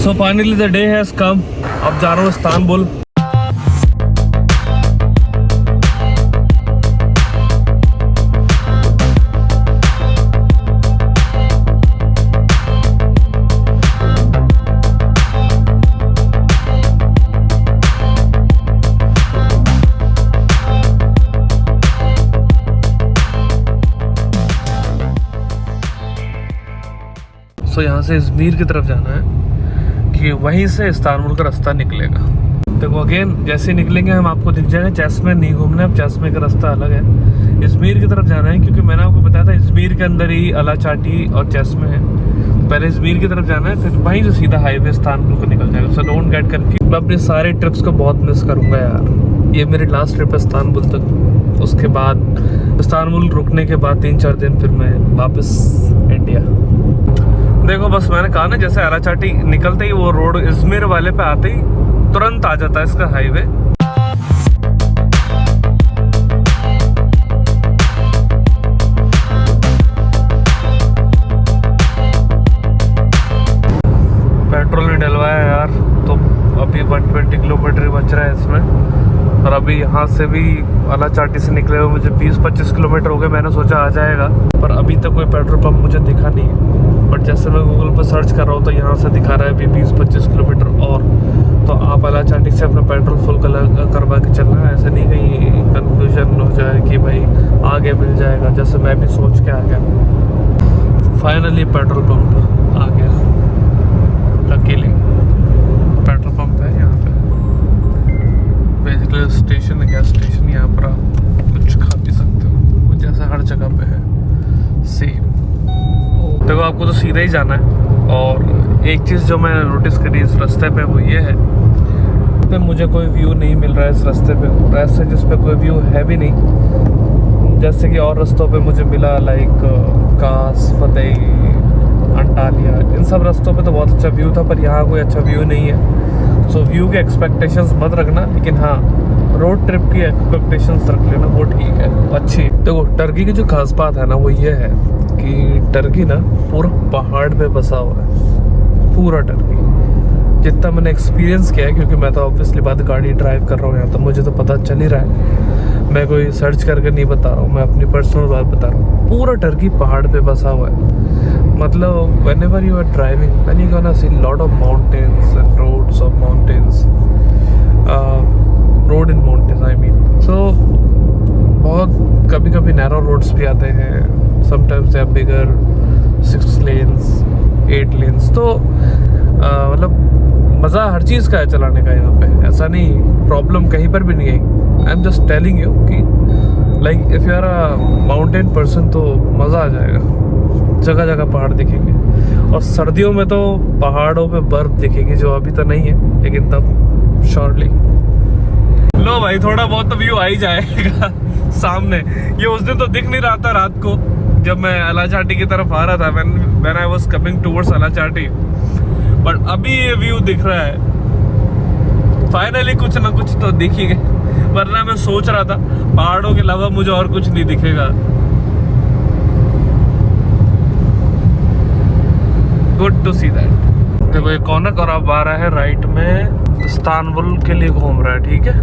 So finally the day has come. अब जा रहा हूँ इस्तांबुल। तो यहाँ से इज़मीर की तरफ जाना है कि वहीं से इस्तांबुल का रास्ता निकलेगा। देखो अगेन जैसे निकलेंगे हम आपको दिख जाएगा। चेस्मे नहीं घूमना है, अब चेस्मे का रास्ता अलग है। इज़मीर की तरफ जाना है क्योंकि मैंने आपको बताया था इज़मीर के अंदर ही अलाचाटी और चेस्मे है। पहले इज़मीर की तरफ जाना है, फिर वहीं से सीधा हाईवे इस्तांबुल को निकल जाएगा। So don't get confuse. मैं अपनी सारे ट्रिप्स को बहुत मिस करूँगा यार। ये मेरी लास्ट ट्रिप है इस्तांबुल तक। उसके बाद इस्तांबुल रुकने के बाद 3-4 दिन फिर मैं वापस इंडिया। देखो बस मैंने कहा ना, जैसे अलाचाटी निकलते ही वो रोड इज़मीर वाले पे आते ही तुरंत आ जाता है इसका हाईवे। पेट्रोल नहीं डलवाया यार, तो अभी 120 किलोमीटर ही बच रहा है इसमें। और अभी यहाँ से भी अलाचाटी से निकले हुए मुझे 20-25 किलोमीटर हो गए। मैंने सोचा आ जाएगा, पर अभी तक कोई पेट्रोल पंप मुझे दिखा नहीं है। बट जैसे मैं गूगल पर सर्च कर रहा हूँ तो यहाँ से दिखा रहा है अभी 20-25 किलोमीटर और। तो आप अलाचाटी से अपना पेट्रोल फुल करवा के चलना है। ऐसा नहीं कहीं कन्फ्यूजन हो जाए कि भाई आगे मिल जाएगा, जैसे मैं भी सोच के आ गया। फाइनली पेट्रोल पंप आ गया। अकेले पेट्रोल पंप है यहाँ पे। बेसिकली स्टेशन है, गैस स्टेशन। यहाँ पर आप कुछ खा पी सकते हो, जैसे हर जगह पे है सेम। देखो आपको तो सीधा ही जाना है। और एक चीज़ जो मैंने नोटिस करी इस रास्ते पे वो ये है कि मुझे कोई व्यू नहीं मिल रहा है इस रास्ते पे। रास्ते जिस पे कोई व्यू है भी नहीं, जैसे कि और रास्तों पे मुझे मिला, लाइक कास, फतेह, अंटालिया। इन सब रास्तों पे तो बहुत अच्छा व्यू था, पर यहाँ कोई अच्छा व्यू नहीं है। सो व्यू के एक्सपेक्टेशंस मत रखना, लेकिन हाँ रोड ट्रिप की एक्सपेक्टेशंस रख लेना, वो ठीक है, अच्छी। देखो टर्की की जो खास बात है ना वो ये है कि टर्की ना पूरा पहाड़ पे बसा हुआ है। पूरा टर्की जितना मैंने एक्सपीरियंस किया है, क्योंकि मैं तो ऑब्वियसली बात गाड़ी ड्राइव कर रहा हूँ यहाँ, तो मुझे तो पता चल ही रहा है। मैं कोई सर्च करके नहीं बता रहा हूँ, मैं अपनी पर्सनल बात बता रहा हूँ। पूरा टर्की पहाड़ पे बसा हुआ है। मतलब whenever you are driving, then you're gonna see lot of mountains and roads of mountains, road in mountains I mean. So बहुत कभी नैरो रोड्स भी आते हैं। Sometimes they are bigger, 6 lanes, 8 lanes। तो मतलब मज़ा हर चीज़ का है चलाने का यहाँ पे। ऐसा नहीं, प्रॉब्लम कहीं पर भी नहीं है। I am just telling you कि like if you are a mountain person तो मज़ा आ जाएगा। जगह जगह पहाड़ दिखेंगे, और सर्दियों में तो पहाड़ों पे बर्फ दिखेगी, जो अभी तो नहीं है लेकिन तब श्योरली। लो भाई थोड़ा बहुत तो व्यू आ ही जाएगा सामने। ये उस दिन तो दिख नहीं रहा था रात को जब मैं अलाचाटी की तरफ आ रहा था, when I was coming towards Alacati, but अभी ये व्यू दिख रहा है। फाइनली कुछ ना कुछ तो दिख ही गया, वरना मैं सोच रहा था पहाड़ों के अलावा मुझे और कुछ नहीं दिखेगा। Good to see that. देखो ये कॉर्नर और अब आ रहा है राइट में, इस्तांबुल के लिए घूम रहा है, ठीक है।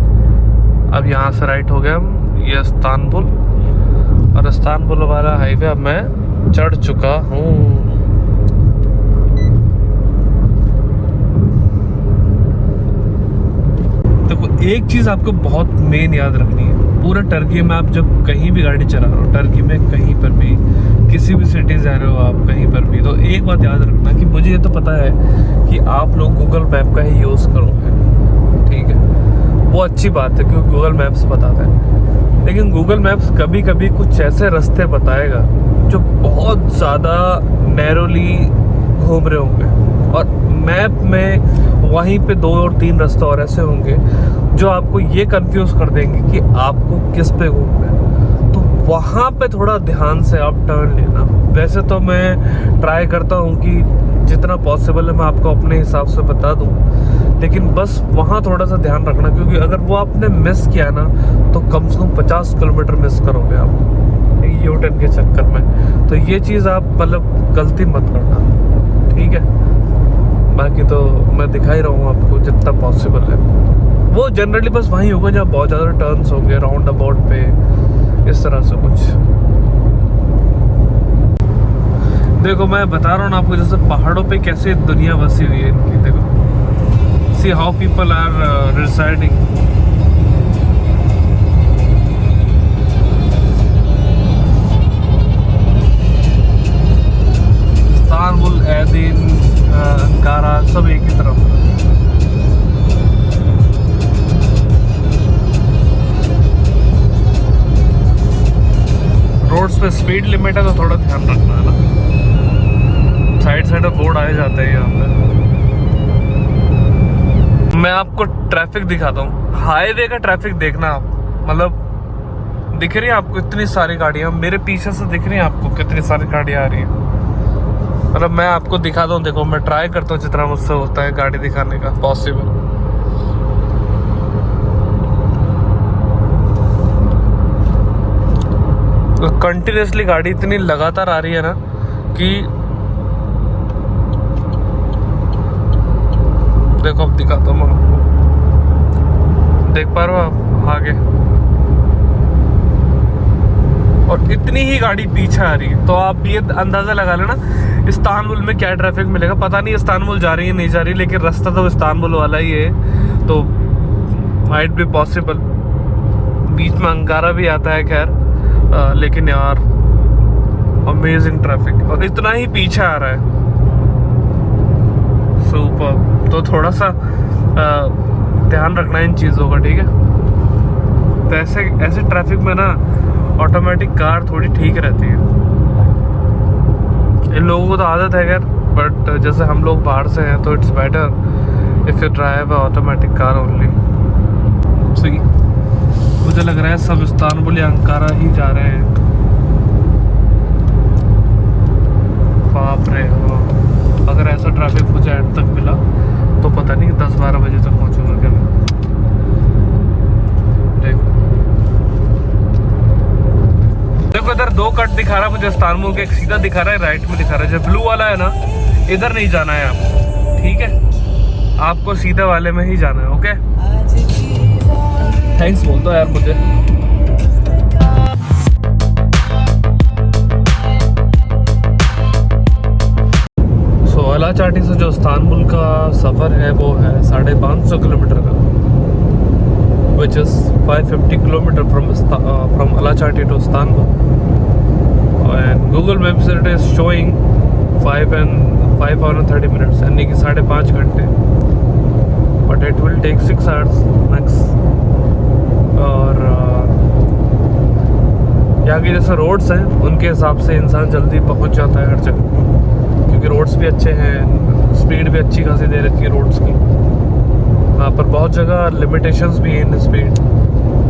अब यहाँ से राइट हो गया हम, ये इस्तांबुल, और इस्तांबुल वाला हाईवे अब मैं चढ़ चुका हूँ। देखो एक चीज़ आपको बहुत मेन याद रखनी है, पूरा टर्की में आप जब कहीं भी गाड़ी चला रहे हो, टर्की में कहीं पर भी, किसी भी सिटी जा रहे हो आप कहीं पर भी, तो एक बात याद रखना कि मुझे ये तो पता है कि आप लोग गूगल मैप का ही यूज़ करोगे, ठीक है। वो अच्छी बात है क्योंकि गूगल मैप्स बताता है, लेकिन गूगल मैप्स कभी कभी कुछ ऐसे रास्ते बताएगा जो बहुत ज़्यादा नैरोली घूम रहे होंगे, और मैप में वहीं पे 2 और 3 रास्ते और ऐसे होंगे जो आपको ये कंफ्यूज कर देंगे कि आपको किस पे घूमना है। तो वहाँ पे थोड़ा ध्यान से आप टर्न लेना। वैसे तो मैं ट्राई करता हूँ कि जितना पॉसिबल है मैं आपको अपने हिसाब से बता दूँ, लेकिन बस वहाँ थोड़ा सा ध्यान रखना, क्योंकि अगर वो आपने मिस किया ना तो कम से कम 50 किलोमीटर मिस करोगे आप यू टर्न के चक्कर में। तो ये चीज़ आप मतलब गलती मत करना, ठीक है। बाकी तो मैं दिखा ही रहा हूँ आपको जितना पॉसिबल है। वो जनरली बस वहीं होगा जहाँ बहुत ज़्यादा टर्न्स होंगे राउंड अबाउट पे, इस तरह से कुछ। देखो मैं बता रहा हूँ ना आपको, जैसे पहाड़ों पे कैसे दुनिया बसी हुई है इनकी। देखो see how people are residing. Istanbul, एदिन, अंकारा सब एक ही तरफ। रोड्स पे स्पीड लिमिट है तो थोड़ा ध्यान रखना है ना, साइड साइड में बोर्ड आए जाते हैं यहाँ पे। मैं आपको ट्रैफिक दिखाता हूँ, हाईवे का ट्रैफिक देखना आप, मतलब दिख रही है आपको इतनी सारी गाड़ियाँ, मेरे पीछे से दिख रही है आपको कितनी सारी गाड़ियाँ आ रही है। मतलब मैं आपको दिखाता हूँ, देखो मैं ट्राई करता हूँ जितना मुझसे होता है गाड़ी दिखाने का पॉसिबल। कंटिन्यूसली गाड़ी इतनी लगातार आ रही है ना कि देखो अब दिखाता हूँ मैं आपको, देख पा रहे हो आप आगे, और इतनी ही गाड़ी पीछे आ रही है। तो आप ये अंदाजा लगा लेना इस्तांबुल में क्या ट्रैफिक मिलेगा। पता नहीं इस्तांबुल जा रही है नहीं जा रही, लेकिन रास्ता तो इस्तांबुल वाला ही है, तो माइट बी पॉसिबल। बीच में अंकारा भी आता है खैर, लेकिन यार अमेजिंग ट्रैफिक, और इतना ही पीछे आ रहा है। सुपर। तो थोड़ा सा ध्यान रखना इन चीज़ों का, ठीक है। तो ऐसे ट्रैफिक में ना ऑटोमेटिक कार थोड़ी ठीक रहती है। इन लोगों को तो आदत है खैर, बट जैसे हम लोग बाहर से हैं तो it's better if you drive automatic car only. See मुझे लग रहा है सब इस्तांबुल या अंकारा ही जा रहे हैं। बाप रे, अगर ऐसा ट्रैफिक मुझे एंड तक मिला तो पता नहीं 10-12 बजे तक पहुंचूंगा क्या मैं। देखो इधर 2 कट दिखा रहा है मुझे इस्तांबुल के, एक सीधा दिखा रहा है, राइट में दिखा रहा है। जो ब्लू वाला है ना, इधर नहीं जाना है आपको, ठीक है, आपको सीधे वाले में ही जाना है। ओके, थैंक्स बोल दो यार मुझे। सो अलाचाटी से जो इस्तांबुल का सफ़र है वो है 550 किलोमीटर का, which is 550 kilometer from Alachati to Istanbul, and Google Maps it is showing 5 hours and 30 minutes, यानी कि 5.5 घंटे, but it will take 6 hours max। और यहाँ की जैसे रोड्स हैं उनके हिसाब से इंसान जल्दी पहुँच जाता है हर जगह, क्योंकि रोड्स भी अच्छे हैं, स्पीड भी अच्छी खासी दे रखी है रोड्स की। वहाँ पर बहुत जगह लिमिटेशंस भी है इन स्पीड,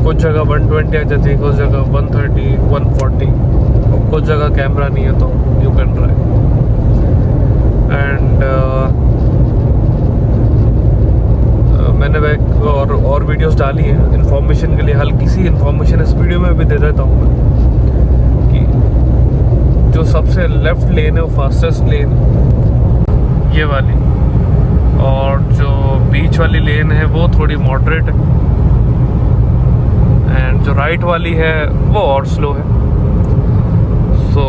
कुछ जगह 120 आ जाती है, कुछ जगह 130, 140, और कुछ जगह कैमरा नहीं है तो यू कैन ड्राइव। एंड मैंने और वीडियोस डाली हैं इन्फॉर्मेशन के लिए, हल्की सी इन्फॉर्मेशन इस वीडियो में भी दे देता हूँ मैं, कि जो सबसे लेफ्ट लेन है वो फास्टेस्ट लेन ये वाली, और जो बीच वाली लेन है वो थोड़ी मॉडरेट है, एंड जो राइट वाली है वो और स्लो है। सो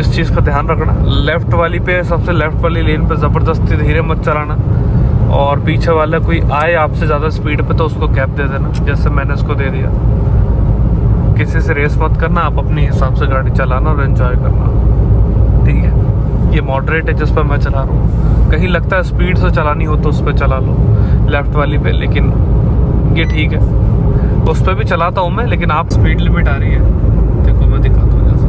इस चीज़ का ध्यान रखना, लेफ़्ट वाली पे, सबसे लेफ़्ट वाली लेन पे ज़बरदस्ती धीरे मत चलाना, और पीछे वाला कोई आए आपसे ज़्यादा स्पीड पे तो उसको गैप दे देना, जैसे मैंने उसको दे दिया। किसी से रेस मत करना, आप अपने हिसाब से गाड़ी चलाना और एंजॉय करना, ठीक है। ये मॉडरेट है जिस पर मैं चला रहा हूँ, कहीं लगता है स्पीड से चलानी हो तो उस पर चला लो लेफ़्ट वाली पे, लेकिन ये ठीक है, उस पर भी चलाता हूँ मैं, लेकिन आप स्पीड लिमिट आ रही है, देखो मैं दिखाता हूँ जैसा,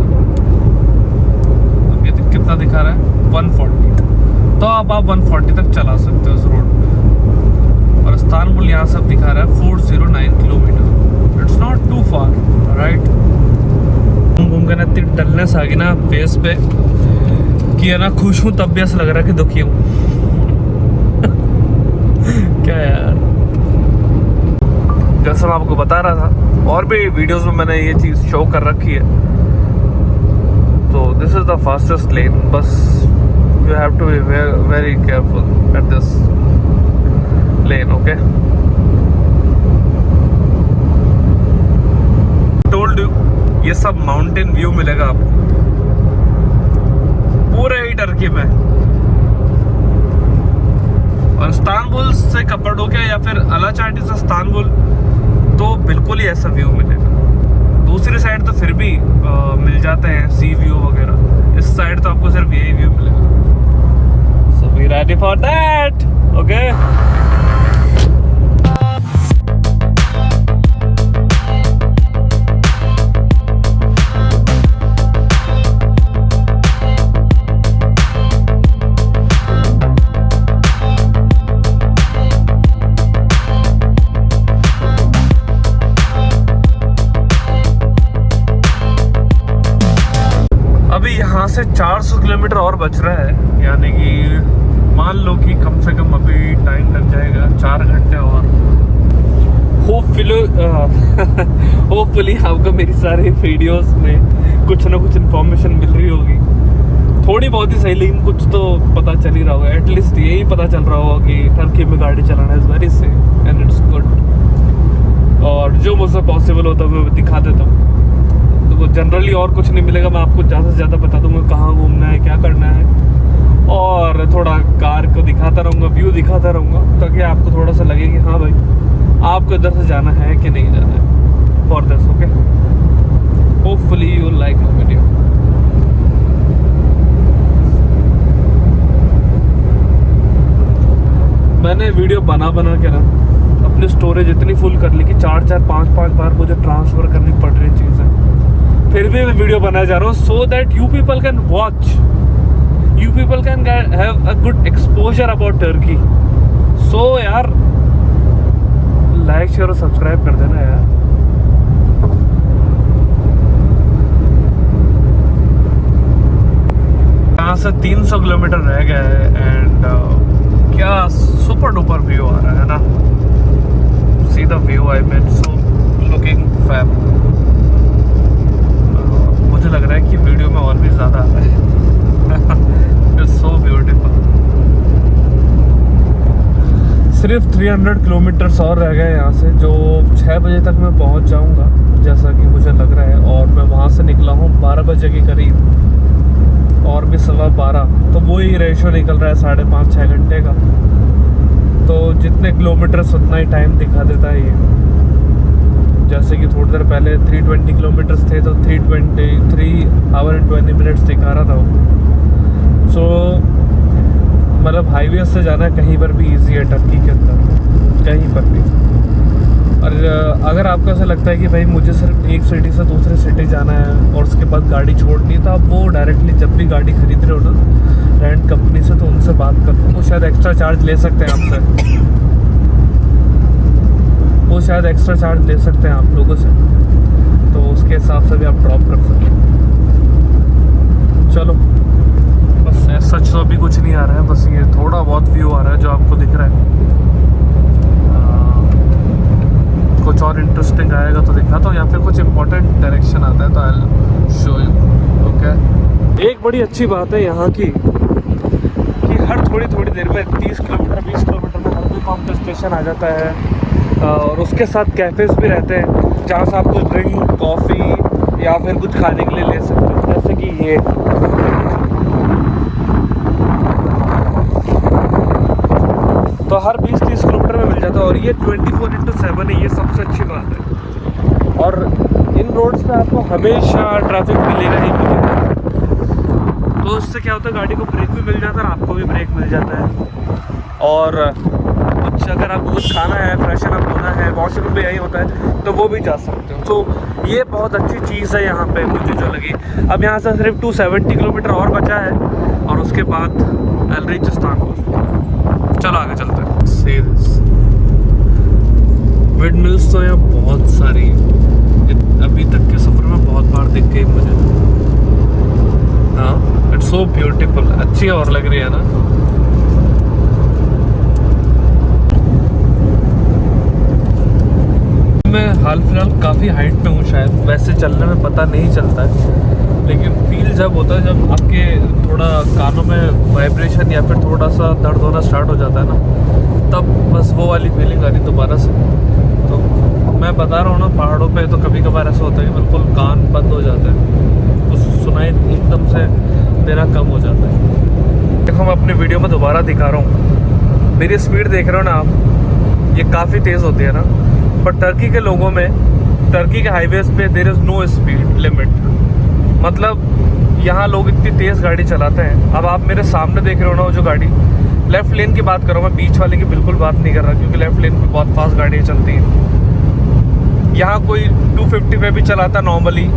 अब ये कितना दिखा रहा है 140, तो अब आप 140 तक चला सकते हो इस रोड पे। और इस्तांबुल यहाँ सब दिखा रहा है 409 kilometre, it's not too far, right. घूम के ना इतनी डलनेस आ गई ना फेस पे कि है ना, खुश हूँ तब भी ऐसा लग रहा है कि दुखी हूँ। क्या यार, जैसा मैं आपको बता रहा था और भी वीडियोस में मैंने ये चीज़ शो कर रखी है। तो दिस इज़ द फास्टेस्ट लेन, बस you have to be very careful at this lane, okay? Told you, ये सब माउंटेन व्यू मिलेगा आपको पूरे ही टर्की में। और इस्तांबुल से कप्पाडोकिया या फिर अलाचाटी से इस्तांबुल तो बिल्कुल ही ऐसा व्यू मिलेगा। दूसरी साइड तो फिर भी मिल जाते हैं सी व्यू वगैरह, इस साइड तो आपको सिर्फ यही व्यू मिलेगा। So be ready for that, okay? यहाँ से 400 किलोमीटर और बच रहा है, यानी कि मान लो कि कम से कम अभी टाइम लग जाएगा 4 घंटे और। होपफुली आपको मेरी सारी वीडियोस में कुछ ना कुछ इन्फॉर्मेशन मिल रही होगी, थोड़ी बहुत ही सही, लेकिन कुछ तो पता चल ही रहा होगा। एटलीस्ट यही पता चल रहा होगा कि टर्की में गाड़ी चलाना is very safe and it's good. और जो मुझसे पॉसिबल होता है मैं दिखा देता हूँ। तो जनरली और कुछ नहीं मिलेगा, मैं आपको ज़्यादा से ज़्यादा बता दूंगा कहाँ घूमना है, क्या करना है, और थोड़ा कार को दिखाता रहूँगा, व्यू दिखाता रहूँगा, ताकि आपको थोड़ा सा लगे कि हाँ भाई आपको इधर से जाना है कि नहीं जाना है। For this, okay? Hopefully you like my video. मैंने वीडियो बना के ना अपनी स्टोरेज इतनी फुल कर ली कि 4-5 बार मुझे ट्रांसफ़र करनी पड़ रही चीज़ें, फिर भी मैं वीडियो बनाया जा रहा हूँ, so that you people can watch, you people can have a good exposure about Turkey. So यार लाइक शेयर और सब्सक्राइब कर देना यार। यहाँ से 300 किलोमीटर रह गया है एंड क्या सुपर डुपर व्यू आ रहा है ना। See the view, I mean so looking fab. मुझे लग रहा है कि वीडियो में और भी ज़्यादा आ रहा है। It's so beautiful. सिर्फ 300 किलोमीटर्स और रह गए यहाँ से, जो 6 बजे तक मैं पहुँच जाऊँगा जैसा कि मुझे लग रहा है। और मैं वहाँ से निकला हूँ 12 बजे के करीब, और भी 12:15, तो वही रेशो निकल रहा है 5.5-6 घंटे का। तो जितने किलोमीटर्स उतना ही टाइम दिखा देता है ये। जैसे कि थोड़ी देर पहले 320 किलोमीटर्स थे तो 3 आवर एंड 20 मिनट्स दिखा रहा था वो। सो मतलब हाईवे से जाना कहीं पर भी इजी है टर्की के अंदर, कहीं पर भी। और अगर आपको ऐसा लगता है कि भाई मुझे सिर्फ एक सिटी से दूसरे सिटी जाना है और उसके बाद गाड़ी छोड़नी है, तो आप वो डायरेक्टली जब भी गाड़ी खरीद रहे हो ना रेंट कंपनी से, तो उनसे बात कर लो, वो शायद एक्स्ट्रा चार्ज ले सकते हैं आपसे। वो शायद एक्स्ट्रा चार्ज ले सकते हैं आप लोगों से, तो उसके हिसाब से भी आप ड्रॉप कर सकते हैं। चलो बस सच तो अभी कुछ नहीं आ रहा है, बस ये थोड़ा बहुत व्यू आ रहा है जो आपको दिख रहा है। कुछ और इंटरेस्टिंग आएगा तो दिखाता हूँ, या फिर कुछ इंपॉर्टेंट डायरेक्शन आता है तो I will show you, okay? एक बड़ी अच्छी बात है यहाँ की कि हर थोड़ी देर में 30 किलोमीटर 20 किलोमीटर में हर कोई पंप स्टेशन आ जाता है। और उसके साथ कैफ़ेज़ भी रहते हैं जहाँ से आप कुछ ड्रिंक, कॉफ़ी या फिर कुछ खाने के लिए ले सकते हैं, जैसे कि ये। तो हर 20-30 किलोमीटर में मिल जाता है, और ये 24/7 है, ये सबसे अच्छी बात है। और इन रोड्स पे आपको हमेशा ट्रैफिक मिलेगा ही मिलेगा, तो उससे क्या होता है गाड़ी को ब्रेक भी मिल जाता है और आपको भी ब्रेक मिल जाता है। और कुछ अगर आपको कुछ खाना है, फ्रेशन अप होना है, वॉशरूम भी यही होता है, तो वो भी जा सकते हो। तो ये बहुत अच्छी चीज़ है यहाँ पे मुझे जो लगी। अब यहाँ से सिर्फ 270 किलोमीटर और बचा है, और उसके बाद आई रीच इस्तांबुल। चलो आगे चलते हैं। विंड मिल्स तो यहाँ बहुत सारी अभी तक के सफ़र में बहुत बार दिख गई मुझे। हाँ, इट्स सो ब्यूटीफुल, अच्छी और लग रही है ना। मैं हाल फिलहाल काफ़ी हाइट पे हूँ, शायद वैसे चलने में पता नहीं चलता है, लेकिन फील जब होता है जब आपके थोड़ा कानों में वाइब्रेशन या फिर थोड़ा सा दर्द होना स्टार्ट हो जाता है ना, तब बस वो वाली फीलिंग आ रही दोबारा से। तो मैं बता रहा हूँ ना, पहाड़ों पे तो कभी कभार ऐसा होता है कि बिल्कुल कान बंद हो जाता है, कुछ सुनाई एकदम से देना कम हो जाता है। देखो मैं अपनी वीडियो में दोबारा दिखा रहा हूँ, मेरी स्पीड देख रहे हो ना आप, ये काफ़ी तेज़ होती है ना, पर टर्की के लोगों में, टर्की के हाईवेज पे there is no speed limit. मतलब यहाँ लोग इतनी तेज़ गाड़ी चलाते हैं। अब आप मेरे सामने देख रहे हो ना वो जो गाड़ी, लेफ़्ट लेन की बात करो, मैं बीच वाले की बिल्कुल बात नहीं कर रहा, क्योंकि लेफ़्ट लेन पे बहुत फास्ट गाड़ियाँ चलती हैं। यहाँ कोई 250 पे भी चलाता नॉर्मली,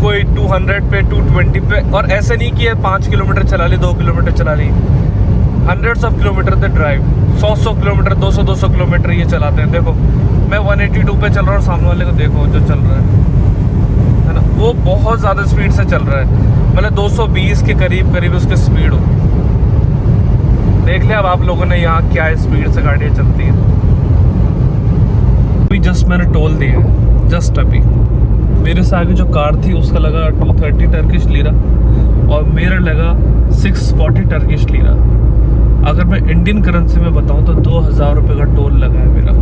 कोई 200 पे, 220 पे, और ऐसे नहीं कि 5 किलोमीटर चला ली, 2 किलोमीटर चला ली, hundreds of kilometre the drive, 100 kilometre, 200 kilometre ये चलाते हैं। देखो मैं 182 पे चल रहा हूँ, सामने वाले को देखो जो चल रहा है ना, वो बहुत ज़्यादा स्पीड से चल रहा है, मतलब 220 के करीब उसकी स्पीड हो। देख लिया अब आप लोगों ने यहाँ क्या स्पीड से गाड़ियाँ चलती हैं। अभी जस्ट मैंने टोल दिया है, जस्ट अभी मेरे से आगे जो कार थी उसका लगा 230 टर्किश लीरा और मेरा लगा 640 टर्किश लीरा। अगर मैं इंडियन करेंसी में बताऊं तो 2000 रुपये का टोल लगा है मेरा।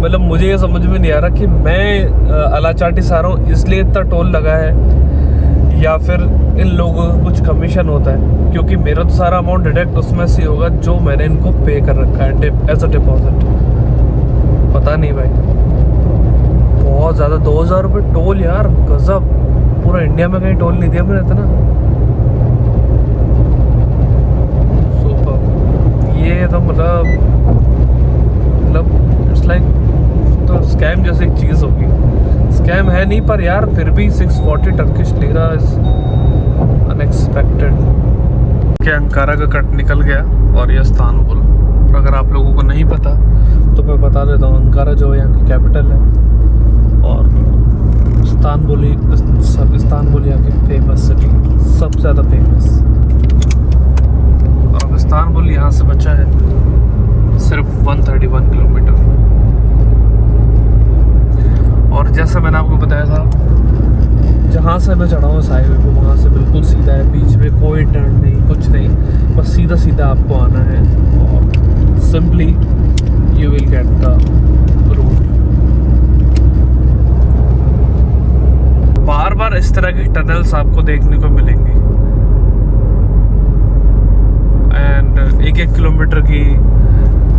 मतलब मुझे ये समझ में नहीं आ रहा कि मैं अलाचाटी से आ रहा हूँ इसलिए इतना टोल लगा है, या फिर इन लोगों का कुछ कमीशन होता है, क्योंकि मेरा तो सारा अमाउंट डायरेक्ट उसमें से होगा जो मैंने इनको पे कर रखा है एज अ डिपॉजिट। पता नहीं भाई, बहुत ज़्यादा 2000 रुपये टोल यार, गजब। पूरा इंडिया में कहीं टोल नहीं दिया मैंने इतना। सुपर, ये तो मतलब इट्स लाइक तो स्कैम जैसी एक चीज़ होगी। स्कैम है नहीं, पर यार फिर भी 640 टर्किश लीरा इज अनएक्सपेक्टेड। क्या अंकारा का कट निकल गया और ये इस्तांबुल। और अगर आप लोगों को नहीं पता तो मैं बता देता हूँ, अंकारा जो यहाँ की कैपिटल है और इस्तांबुल यहाँ की फेमस सिटी, सबसे ज़्यादा फेमस। और अब इस्तांबुल यहाँ से बचा है सिर्फ 131 किलोमीटर। और जैसा मैंने आपको बताया था, जहाँ से मैं चढ़ा हूँ हाईवे पे, वहाँ से बिल्कुल सीधा है, बीच में कोई टर्न नहीं, कुछ नहीं, बस सीधा सीधा आपको आना है और simply you will get the route. बार बार इस तरह की टनल्स आपको देखने को मिलेंगी, एंड 1-1 किलोमीटर की,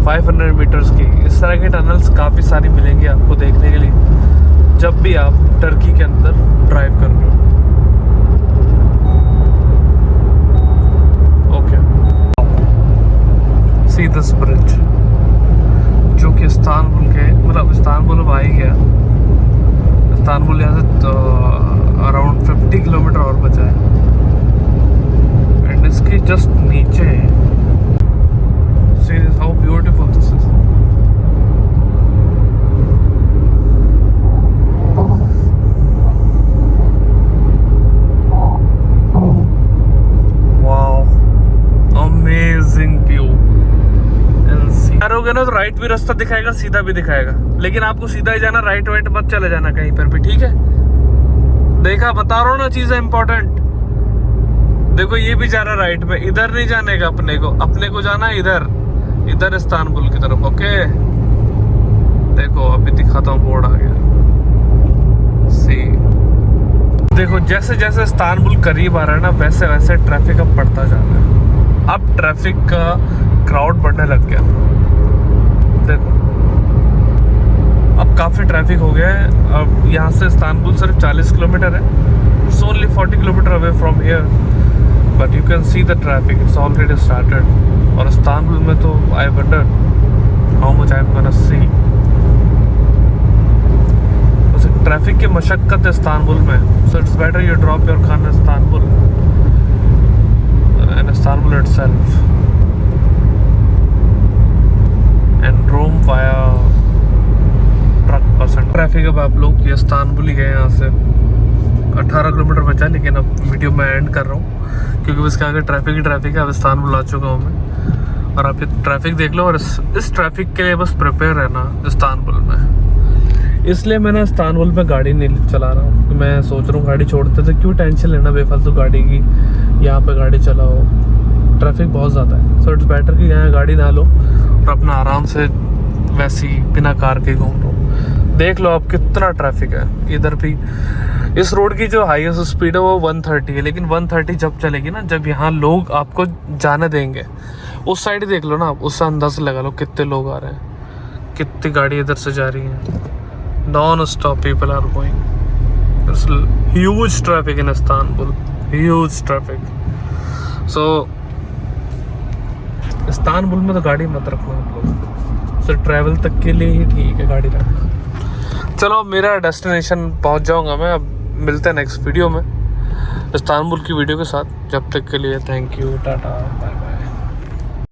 500 मीटर्स की, इस तरह की टनल्स काफ़ी सारी मिलेंगी आपको देखने के लिए जब भी आप टर्की के अंदर ड्राइव कर रहे हो। ओके, सी दिस ब्रिज जो कि इस्तांबुल के, मतलब इस्तांबुल अब आ ही गया। इस्तांबुल यहाँ से अराउंड 50 किलोमीटर और बचा है, एंड इसकी जस्ट नीचे है। See this how beautiful this is. यारोगे ना तो राइट भी रास्ता दिखाएगा, सीधा भी दिखाएगा, लेकिन आपको सीधा ही जाना, राइट वाइट मत चले जाना कहीं पर भी, ठीक है? देखा, बता रहा हूँ ना, चीजें इंपॉर्टेंट। देखो ये भी जा रहा राइट में, इधर नहीं जाने का अपने को जाना है इधर इस्तांबुल की तरफ। ओके, देखो अभी दिखाता हूँ, बोर्ड आ गया। सी, देखो जैसे जैसे इस्तांबुल करीब आ रहा है ना, वैसे वैसे ट्रैफिक अब बढ़ता जा रहा है। अब ट्रैफिक का क्राउड बढ़ने लग गया। देखो अब काफ़ी ट्रैफिक हो गया है। अब यहाँ से इस्तांबुल सिर्फ 40 किलोमीटर है, it's only 40 kilometre away from here, but you can see the traffic, it's already started. और इस्तांबुल में तो I wonder how much I am gonna see. Traffic की मशक्कत है इस्तांबुल में, so it's better you drop your car in Istanbul and Istanbul itself and roam via truck percent. Traffic अब आप लोग ये इस्तांबुल ही गए, यहाँ से 18 किलोमीटर बचा, लेकिन अब वीडियो मैं एंड कर रहा हूँ क्योंकि इसके आगे ट्रैफिक ही ट्रैफिक है। अब इस्तांबुल आ चुका हूँ मैं, और आप ये ट्रैफिक देख लो, और इस ट्रैफिक के लिए बस प्रिपेयर है ना इस्तांबुल में। इसलिए मैंने इस्तांबुल में गाड़ी नहीं चला रहा हूँ। मैं सोच रहा हूँ गाड़ी छोड़ते थे, क्यों टेंशन लेना बेफालतू गाड़ी की, यहाँ पे गाड़ी चलाओ, ट्रैफिक बहुत ज़्यादा है। सो इट्स बेटर कि यहाँ गाड़ी ना लो और अपना आराम से वैसी बिना कार के घूम लो। देख लो आप कितना ट्रैफिक है इधर भी। इस रोड की जो हाईएस्ट स्पीड है वो 130 है, लेकिन 130 जब चलेगी ना, जब यहाँ लोग आपको जाने देंगे। उस साइड देख लो ना आप, उससे अंदाज़ा लगा लो कितने लोग आ रहे हैं, कितनी गाड़ी इधर से जा रही हैं। Non stop people are going, huge traffic in Istanbul, huge traffic. So Istanbul में तो गाड़ी मत रखना आप लोग, सिर्फ ट्रैवल तक के लिए ही ठीक है गाड़ी रखना। चलो अब मेरा डेस्टिनेशन पहुंच जाऊंगा मैं। अब मिलते हैं नेक्स्ट वीडियो में इस्तांबुल की वीडियो के साथ। जब तक के लिए थैंक यू, टाटा, बाय।